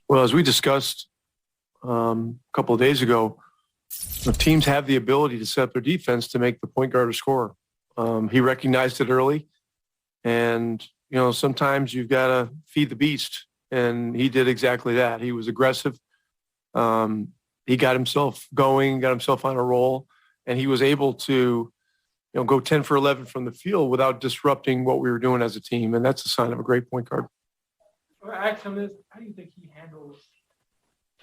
Well, as we discussed a couple of days ago, the teams have the ability to set up their defense to make the point guard a scorer. He recognized it early, and sometimes you've got to feed the beast, and he did exactly that. He was aggressive. He got himself going, got himself on a roll, and he was able to go 10 for 11 from the field without disrupting what we were doing as a team, and that's a sign of a great point guard. I asked him this: how do you think he handles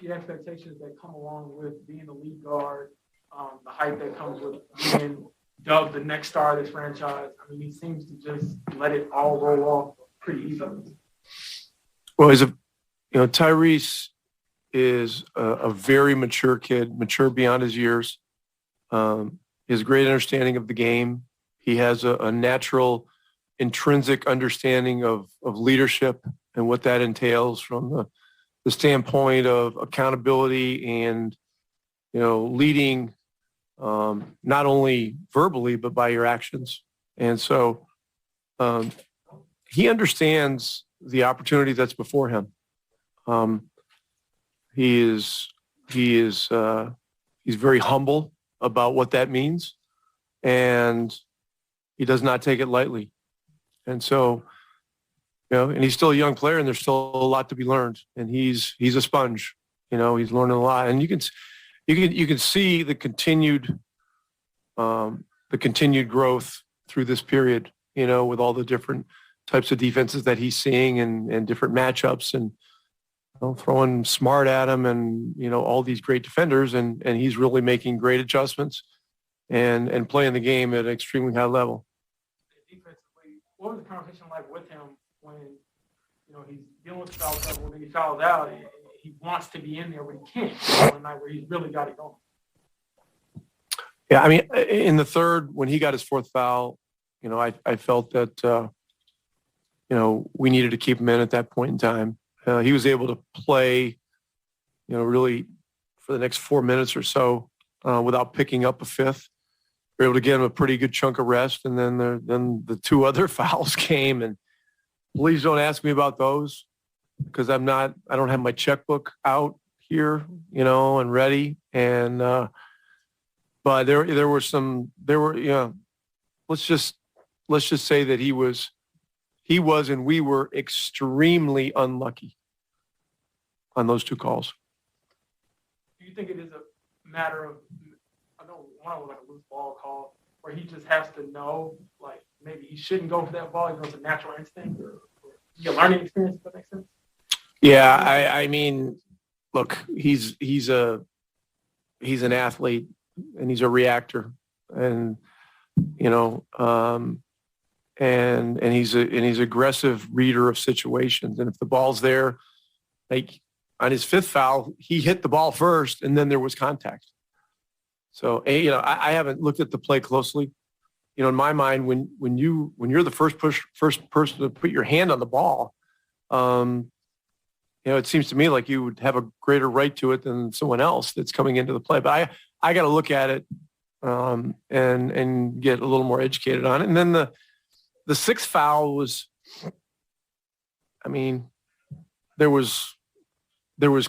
the expectations that come along with being the lead guard, the hype that comes with being dubbed the next star of this franchise? I mean, he seems to just let it all roll off pretty easily. Well, Tyrese is a very mature kid, mature beyond his years. He has a great understanding of the game. He has a natural, intrinsic understanding of leadership and what that entails from the standpoint of accountability and, leading not only verbally, but by your actions. And so he understands the opportunity that's before him. He's very humble about what that means, and he does not take it lightly. And so, and he's still a young player, and there's still a lot to be learned. And he's a sponge. He's learning a lot, and you can see the continued growth through this period. With all the different types of defenses that he's seeing and different matchups, and throwing Smart at him, and all these great defenders, and he's really making great adjustments and playing the game at an extremely high level. Defensively, what was the conversation like with him when he's dealing with foul trouble, when he fouls out, and he wants to be in there, but he can't one night where he's really got it going? Yeah, I mean, in the third, when he got his fourth foul, I felt that we needed to keep him in at that point in time. He was able to play, really for the next 4 minutes or so without picking up a fifth. We were able to get him a pretty good chunk of rest, and then the two other fouls came. And please don't ask me about those, because I don't have my checkbook out here, and ready. And but there were let's just say that he was, and we were extremely unlucky on those two calls. Do you think it is a matter of, I know one was like a loose ball call, where he just has to know, like, maybe he shouldn't go for that ball, it's a natural instinct, or a learning experience, if that makes sense? Yeah, I mean, look, he's an athlete, and he's a reactor, and and he's an aggressive reader of situations. And if the ball's there, like on his fifth foul, he hit the ball first, and then there was contact. So, I haven't looked at the play closely. In my mind, when you're the first person to put your hand on the ball, it seems to me like you would have a greater right to it than someone else that's coming into the play. But I got to look at it and get a little more educated on it. And then the sixth foul was, I mean, there was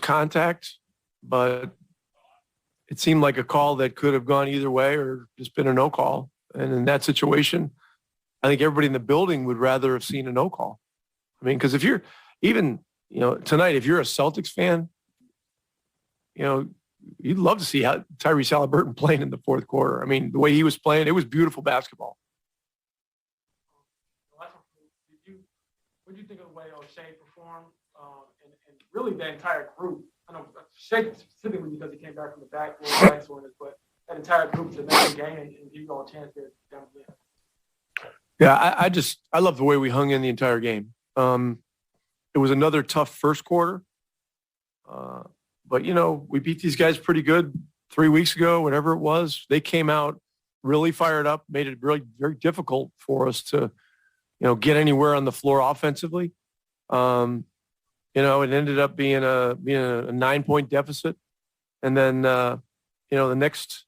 contact, but it seemed like a call that could have gone either way or just been a no call. And in that situation, I think everybody in the building would rather have seen a no call. I mean, because if you're even, tonight, if you're a Celtics fan, you'd love to see how Tyrese Haliburton playing in the fourth quarter. I mean, the way he was playing, it was beautiful basketball. What do you think of the way O'Shea performed, and really the entire group? I know Shea specifically because he came back from the back soreness, but that entire group to make the game and give you all a chance there down there. Yeah, I love the way we hung in the entire game. It was another tough first quarter, but we beat these guys pretty good 3 weeks ago, whatever it was. They came out really fired up, made it really very difficult for us to get anywhere on the floor offensively. It ended up being a 9-point deficit. And then, the next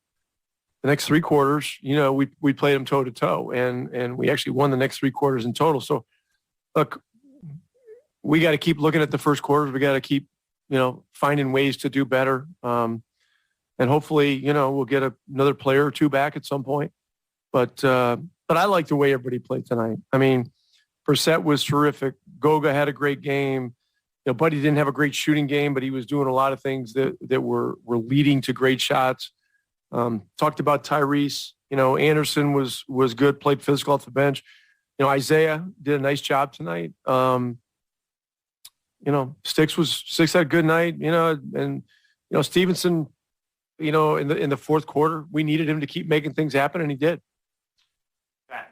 3 quarters, we played them toe to toe, and we actually won the next 3 quarters in total. So look, we got to keep looking at the first quarters. We got to keep finding ways to do better. And hopefully, we'll get another player or two back at some point. But I like the way everybody played tonight. I mean, Brissett was terrific. Goga had a great game. Buddy didn't have a great shooting game, but he was doing a lot of things that were leading to great shots. Talked about Tyrese. Anderson was good, played physical off the bench. Isaiah did a nice job tonight. Sticks had a good night, and Stevenson, in the fourth quarter, we needed him to keep making things happen, and he did.